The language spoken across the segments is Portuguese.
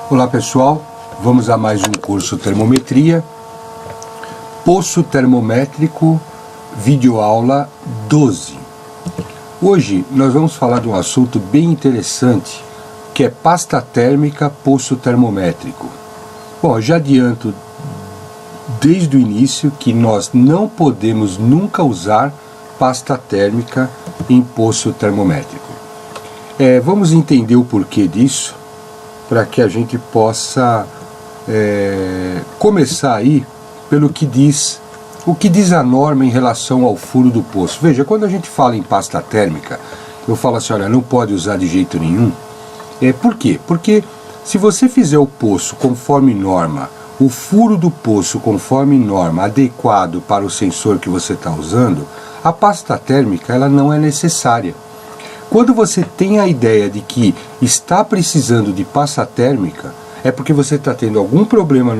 Olá pessoal, vamos a mais um curso Termometria, Poço Termométrico, videoaula 12. Hoje nós vamos falar de um assunto bem interessante, que é pasta térmica, poço termométrico. Bom, eu já adianto desde o início que nós não podemos nunca usar pasta térmica em poço termométrico. Vamos entender o porquê disso, para que a gente possa começar aí pelo que diz, o que diz a norma em relação ao furo do poço. Veja, quando a gente fala em pasta térmica, eu falo assim, olha, não pode usar de jeito nenhum. Por quê? Porque se você fizer o poço conforme norma, o furo do poço conforme norma, adequado para o sensor que você está usando, a pasta térmica ela não é necessária. Quando você tem a ideia de que está precisando de pasta térmica, é porque você está tendo algum problema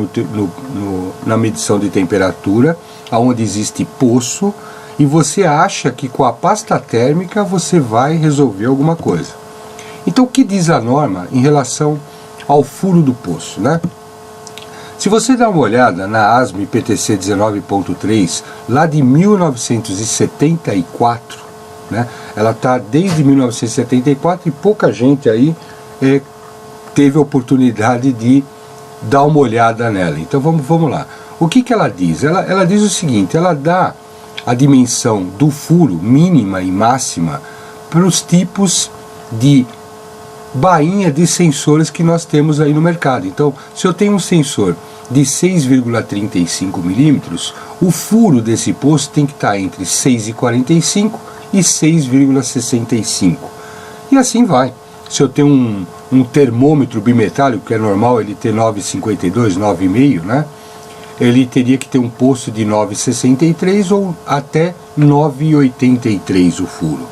na medição de temperatura, onde existe poço, e você acha que com a pasta térmica você vai resolver alguma coisa. Então o que diz a norma em relação ao furo do poço, né? Se você dá uma olhada na ASME PTC 19.3, lá de 1974, né? Ela está desde 1974 e pouca gente aí teve a oportunidade de dar uma olhada nela. Então vamos lá. O que ela diz? Ela diz o seguinte, ela dá a dimensão do furo mínima e máxima para os tipos de bainha de sensores que nós temos aí no mercado. Então, se eu tenho um sensor de 6,35 milímetros, o furo desse poço tem que estar entre 6,45 e 6,65. E assim vai. Se eu tenho um termômetro bimetálico, que é normal ele ter 9,52, 9,5, né? Ele teria que ter um poço de 9,63 ou até 9,83 o furo.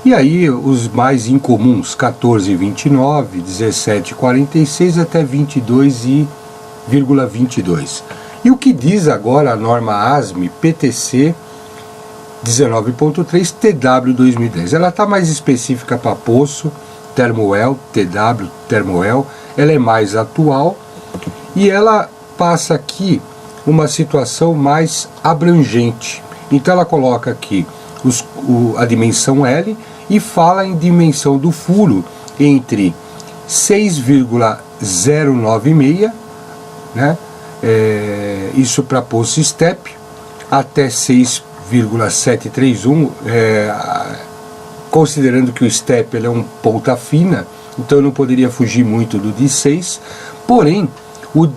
E aí os mais incomuns, 14,29, 17,46 até 22,22. E o que diz agora a norma ASME PTC 19.3 TW 2010? Ela está mais específica para poço, Termoel, TW, Termoel, ela é mais atual e ela passa aqui uma situação mais abrangente. Então ela coloca aqui a dimensão L e fala em dimensão do furo entre 6,096, né? Isso para poço step, até 6,731, considerando que o step ele é um ponta fina, então eu não poderia fugir muito do de 6, porém o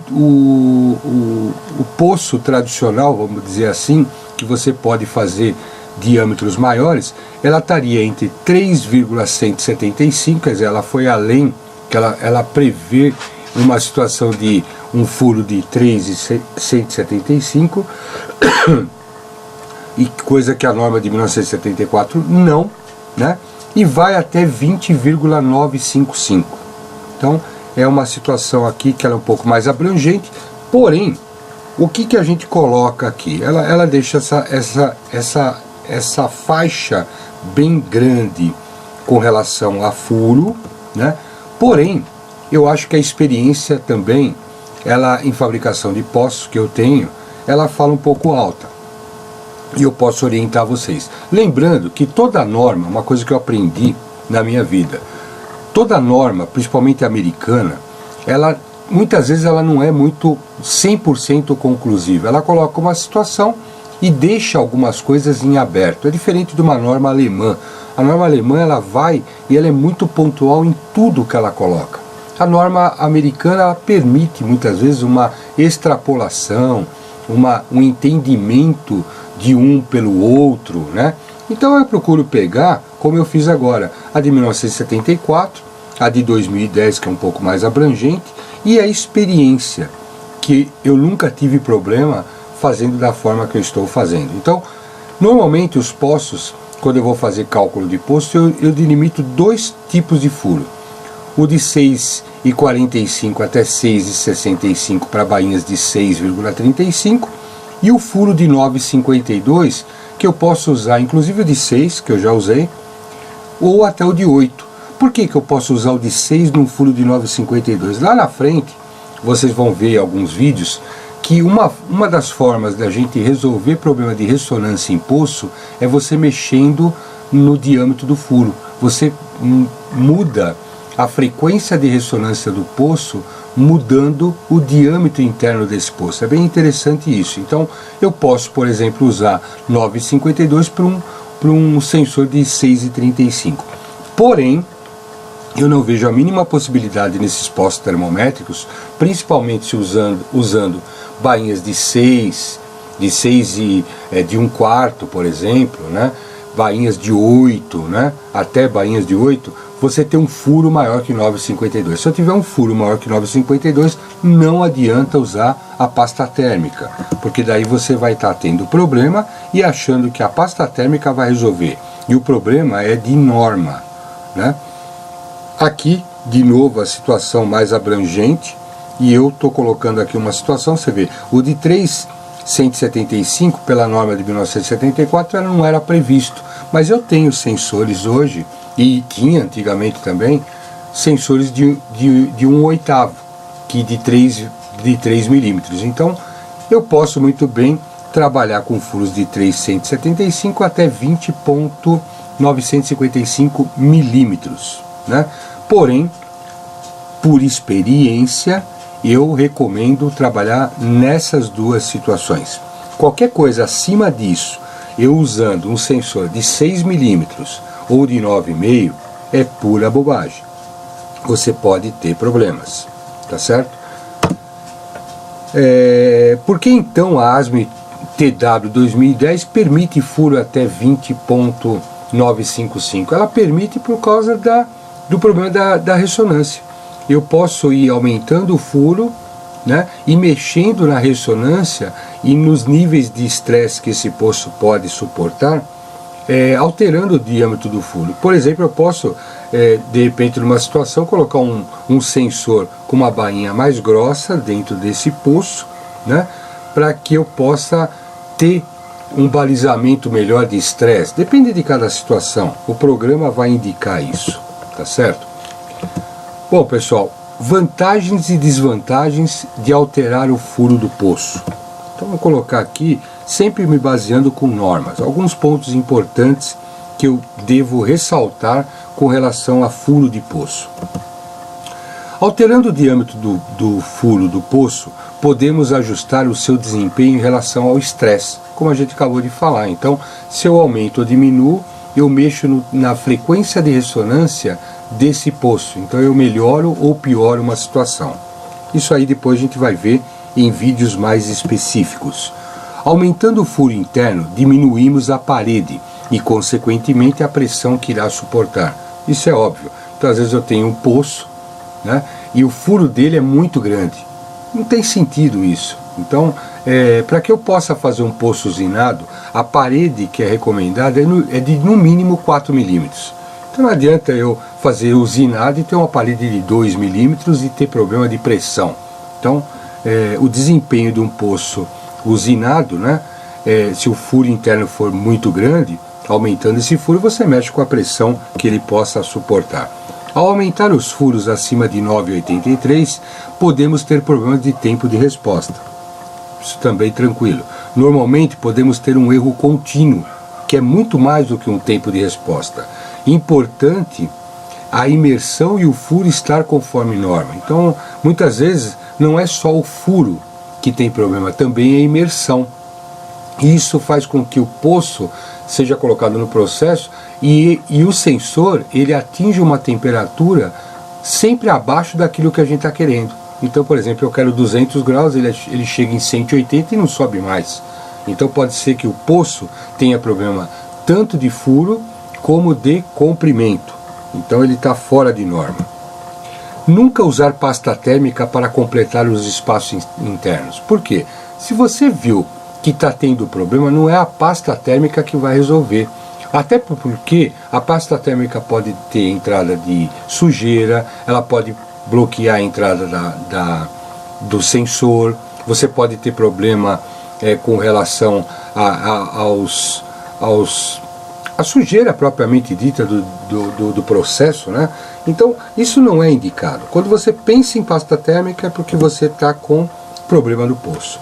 poço tradicional, vamos dizer assim, que você pode fazer diâmetros maiores, ela estaria entre 3,175, quer dizer, ela foi além, que ela prevê uma situação de um furo de 3,175, e coisa que a norma de 1974 não, né? E vai até 20,955. Então é uma situação aqui que ela é um pouco mais abrangente, porém o que a gente coloca aqui? Ela deixa essa faixa bem grande com relação a furo, né? Porém eu acho que a experiência também, ela em fabricação de poços que eu tenho, ela fala um pouco alta. E eu posso orientar vocês. Lembrando que toda norma, uma coisa que eu aprendi na minha vida, toda norma, principalmente americana, ela muitas vezes ela não é muito 100% conclusiva. Ela coloca uma situação e deixa algumas coisas em aberto. É diferente de uma norma alemã. A norma alemã ela vai e ela é muito pontual em tudo que ela coloca. A norma americana ela permite muitas vezes uma extrapolação, um entendimento de um pelo outro, né? Então eu procuro pegar, como eu fiz agora, a de 1974, a de 2010, que é um pouco mais abrangente, e a experiência, que eu nunca tive problema fazendo da forma que eu estou fazendo. Então, normalmente os poços, quando eu vou fazer cálculo de poço, eu delimito dois tipos de furo. O de 6,45 até 6,65 para bainhas de 6,35 e o furo de 9,52 que eu posso usar, inclusive o de 6, que eu já usei, ou até o de 8. por que eu posso usar o de 6 num furo de 9,52? Lá na frente, vocês vão ver alguns vídeos que uma das formas da gente resolver problema de ressonância em poço é você mexendo no diâmetro do furo. Você muda a frequência de ressonância do poço mudando o diâmetro interno desse poço. É bem interessante isso. Então eu posso, por exemplo, usar 9,52 para um sensor de 6,35. Porém, eu não vejo a mínima possibilidade nesses postos termométricos, principalmente se usando bainhas de 6 e de 1/4, por exemplo, né? Bainhas de 8, né? Até bainhas de 8, você ter um furo maior que 9,52. Se eu tiver um furo maior que 9,52, não adianta usar a pasta térmica, porque daí você vai estar tendo problema e achando que a pasta térmica vai resolver. E o problema é de norma, né? Aqui, de novo, a situação mais abrangente, e eu estou colocando aqui uma situação, você vê, o de 3,175 pela norma de 1974 não era previsto, mas eu tenho sensores hoje, e tinha antigamente também, sensores de 1/8, que de 3 milímetros. Então, eu posso muito bem trabalhar com furos de 3,175 até 20,955 milímetros, né? Porém, por experiência, eu recomendo trabalhar nessas duas situações. Qualquer coisa acima disso, eu usando um sensor de 6 milímetros ou de 9,5, é pura bobagem. Você pode ter problemas, tá certo? Por que então a ASME TW 2010 permite furo até 20,955? Ela permite por causa do problema da ressonância. Eu posso ir aumentando o furo, né, e mexendo na ressonância e nos níveis de estresse que esse poço pode suportar, alterando o diâmetro do furo. Por exemplo, eu posso, de repente, numa situação, colocar um sensor com uma bainha mais grossa dentro desse poço, né, para que eu possa ter um balizamento melhor de estresse. Depende de cada situação. O programa vai indicar isso, tá certo? Bom, pessoal, vantagens e desvantagens de alterar o furo do poço. Então, vou colocar aqui, sempre me baseando com normas, alguns pontos importantes que eu devo ressaltar com relação a furo de poço. Alterando o diâmetro do furo do poço, podemos ajustar o seu desempenho em relação ao estresse, como a gente acabou de falar. Então, se eu aumento ou diminuo, eu mexo na frequência de ressonância desse poço. Então eu melhoro ou pioro uma situação. Isso aí depois a gente vai ver em vídeos mais específicos. Aumentando o furo interno, diminuímos a parede e, consequentemente, a pressão que irá suportar. Isso é óbvio. Então, às vezes eu tenho um poço, né, e o furo dele é muito grande. Não tem sentido isso. Então, para que eu possa fazer um poço usinado, a parede que é recomendada é de no mínimo 4 milímetros. Então não adianta eu fazer usinado e ter uma parede de 2 milímetros e ter problema de pressão. Então, o desempenho de um poço usinado, né, se o furo interno for muito grande, aumentando esse furo, você mexe com a pressão que ele possa suportar. Ao aumentar os furos acima de 9,83, podemos ter problemas de tempo de resposta. Isso também tranquilo. Normalmente podemos ter um erro contínuo, que é muito mais do que um tempo de resposta. Importante a imersão e o furo estar conforme norma. Então, muitas vezes, não é só o furo que tem problema, também é a imersão. Isso faz com que o poço seja colocado no processo e o sensor, ele atinge uma temperatura sempre abaixo daquilo que a gente está querendo. Então, por exemplo, eu quero 200 graus, ele chega em 180 e não sobe mais. Então pode ser que o poço tenha problema tanto de furo como de comprimento. Então ele está fora de norma. Nunca usar pasta térmica para completar os espaços internos. Por quê? Se você viu que está tendo problema, não é a pasta térmica que vai resolver. Até porque a pasta térmica pode ter entrada de sujeira, ela pode bloquear a entrada do sensor, você pode ter problema com relação às a sujeira propriamente dita do processo, né? Então, isso não é indicado. Quando você pensa em pasta térmica é porque você está com problema no poço.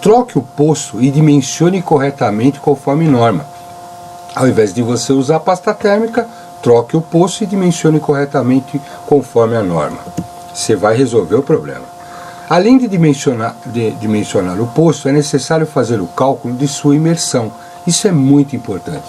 Troque o poço e dimensione corretamente conforme norma. Ao invés de você usar pasta térmica, troque o poço e dimensione corretamente conforme a norma. Você vai resolver o problema. Além de dimensionar o poço, é necessário fazer o cálculo de sua imersão. Isso é muito importante.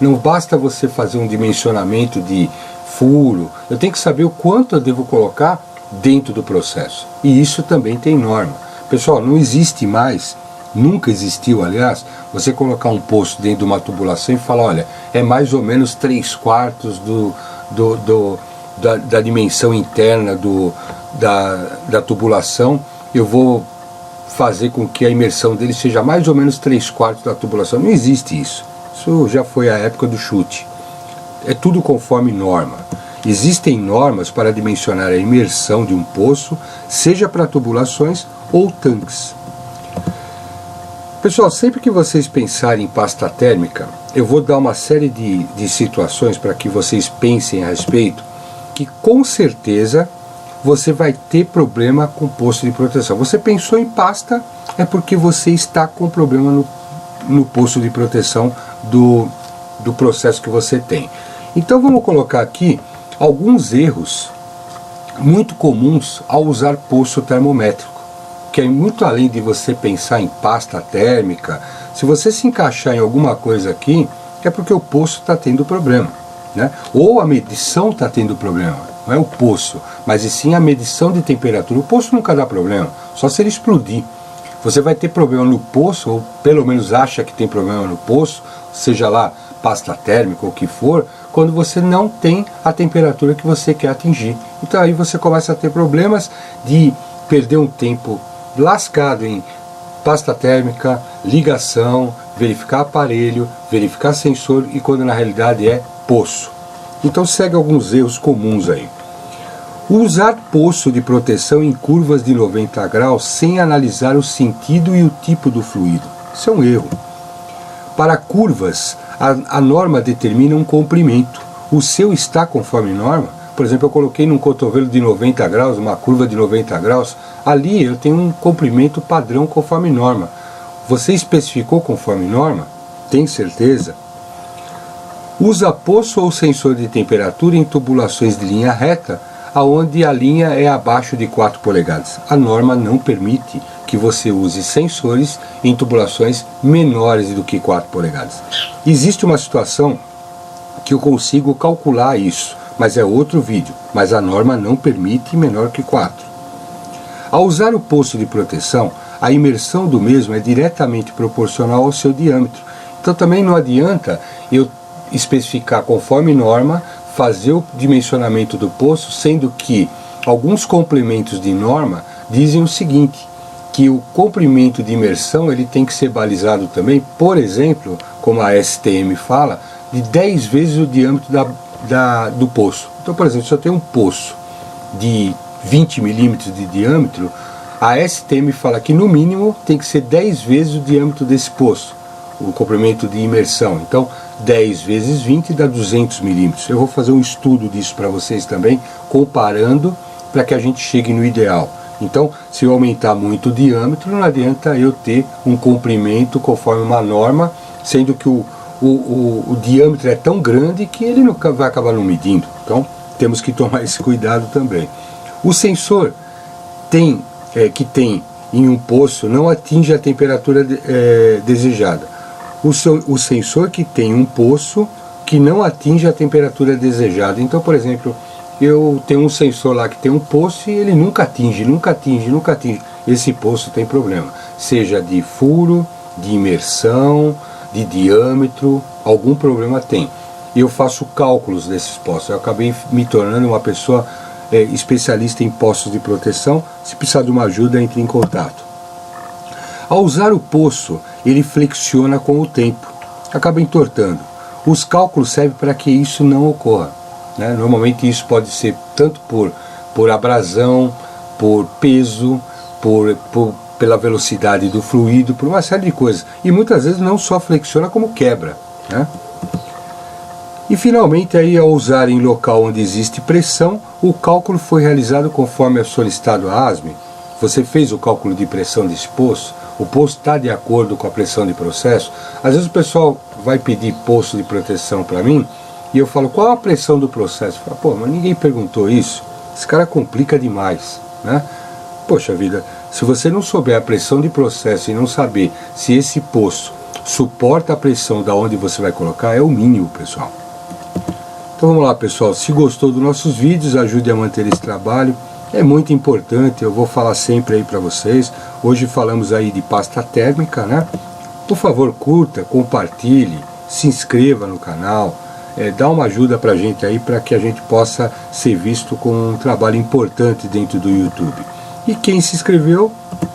Não basta você fazer um dimensionamento de furo, eu tenho que saber o quanto eu devo colocar dentro do processo. E isso também tem norma. Pessoal, não existe mais, nunca existiu, aliás, você colocar um poço dentro de uma tubulação e falar, olha, é mais ou menos 3/4 da dimensão interna da tubulação, eu vou fazer com que a imersão dele seja mais ou menos 3/4 da tubulação. Não existe isso. Isso já foi a época do chute. É tudo conforme norma. Existem normas para dimensionar a imersão de um poço, seja para tubulações ou tanques. Pessoal, sempre que vocês pensarem em pasta térmica, eu vou dar uma série de situações para que vocês pensem a respeito, que com certeza você vai ter problema com poço de proteção. Você pensou em pasta, é porque você está com problema no poço de proteção do processo que você tem. Então vamos colocar aqui alguns erros muito comuns ao usar poço termométrico, que é muito além de você pensar em pasta térmica. Se você se encaixar em alguma coisa aqui, é porque o poço está tendo problema, né? Ou a medição está tendo problema, não é o poço, mas e sim a medição de temperatura. O poço nunca dá problema, só se ele explodir. Você vai ter problema no poço, ou pelo menos acha que tem problema no poço, seja lá pasta térmica ou o que for, quando você não tem a temperatura que você quer atingir. Então aí você começa a ter problemas de perder um tempo lascado em pasta térmica, ligação, verificar aparelho, verificar sensor, e quando na realidade é poço. Então segue alguns erros comuns aí. Usar poço de proteção em curvas de 90 graus sem analisar o sentido e o tipo do fluido. Isso é um erro. Para curvas, a norma determina um comprimento. O seu está conforme norma? Por exemplo, eu coloquei num cotovelo de 90 graus, uma curva de 90 graus, ali eu tenho um comprimento padrão conforme norma. Você especificou conforme norma? Tem certeza? Usa poço ou sensor de temperatura em tubulações de linha reta, aonde a linha é abaixo de 4 polegadas. A norma não permite que você use sensores em tubulações menores do que 4 polegadas. Existe uma situação que eu consigo calcular isso, mas é outro vídeo, mas a norma não permite menor que 4. Ao usar o poço de proteção, a imersão do mesmo é diretamente proporcional ao seu diâmetro. Então também não adianta eu especificar conforme norma, fazer o dimensionamento do poço, sendo que alguns complementos de norma dizem o seguinte, que o comprimento de imersão ele tem que ser balizado também, por exemplo, como a STM fala, de 10 vezes o diâmetro do poço. Então, por exemplo, se eu tenho um poço de 20 milímetros de diâmetro, a STM fala que no mínimo tem que ser 10 vezes o diâmetro desse poço, o comprimento de imersão. Então 10 vezes 20 dá 200 milímetros. Eu vou fazer um estudo disso para vocês também, comparando, para que a gente chegue no ideal. Então, se eu aumentar muito o diâmetro, não adianta eu ter um comprimento conforme uma norma, sendo que o diâmetro é tão grande que ele não vai acabar não medindo. Então temos que tomar esse cuidado também. O sensor que tem em um poço não atinge a temperatura desejada. O sensor que tem um poço que não atinge a temperatura desejada. Então, por exemplo, eu tenho um sensor lá que tem um poço e ele nunca atinge. Esse poço tem problema, seja de furo, de imersão, de diâmetro, algum problema tem. E eu faço cálculos desses poços. Eu acabei me tornando uma pessoa especialista em poços de proteção. Se precisar de uma ajuda, entre em contato. Ao usar o poço, ele flexiona com o tempo, acaba entortando. Os cálculos servem para que isso não ocorra, né? Normalmente isso pode ser tanto por abrasão, por peso, pela velocidade do fluido, por uma série de coisas. E muitas vezes não só flexiona como quebra, né? E finalmente, aí, ao usar em local onde existe pressão, o cálculo foi realizado conforme é solicitado a ASME. Você fez o cálculo de pressão desse poço? O poço está de acordo com a pressão de processo? Às vezes o pessoal vai pedir poço de proteção para mim e eu falo, qual a pressão do processo? Fala, pô, mas ninguém perguntou isso. Esse cara complica demais, né? Poxa vida, se você não souber a pressão de processo e não saber se esse poço suporta a pressão da onde você vai colocar, é o mínimo, pessoal. Então vamos lá, pessoal, se gostou dos nossos vídeos, ajude a manter esse trabalho, é muito importante, eu vou falar sempre aí para vocês. Hoje falamos aí de pasta térmica, né? Por favor, curta, compartilhe, se inscreva no canal, dá uma ajuda pra gente aí, para que a gente possa ser visto com um trabalho importante dentro do YouTube. E quem se inscreveu,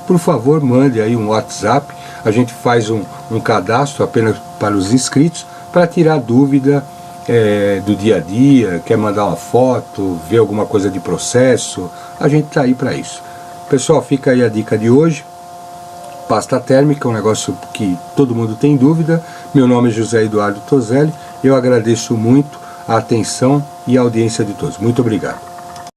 por favor, mande aí um WhatsApp, a gente faz um cadastro apenas para os inscritos, para tirar dúvida do dia a dia, quer mandar uma foto, ver alguma coisa de processo, a gente está aí para isso. Pessoal, fica aí a dica de hoje, pasta térmica, um negócio que todo mundo tem dúvida. Meu nome é José Eduardo Toselli, eu agradeço muito a atenção e a audiência de todos. Muito obrigado.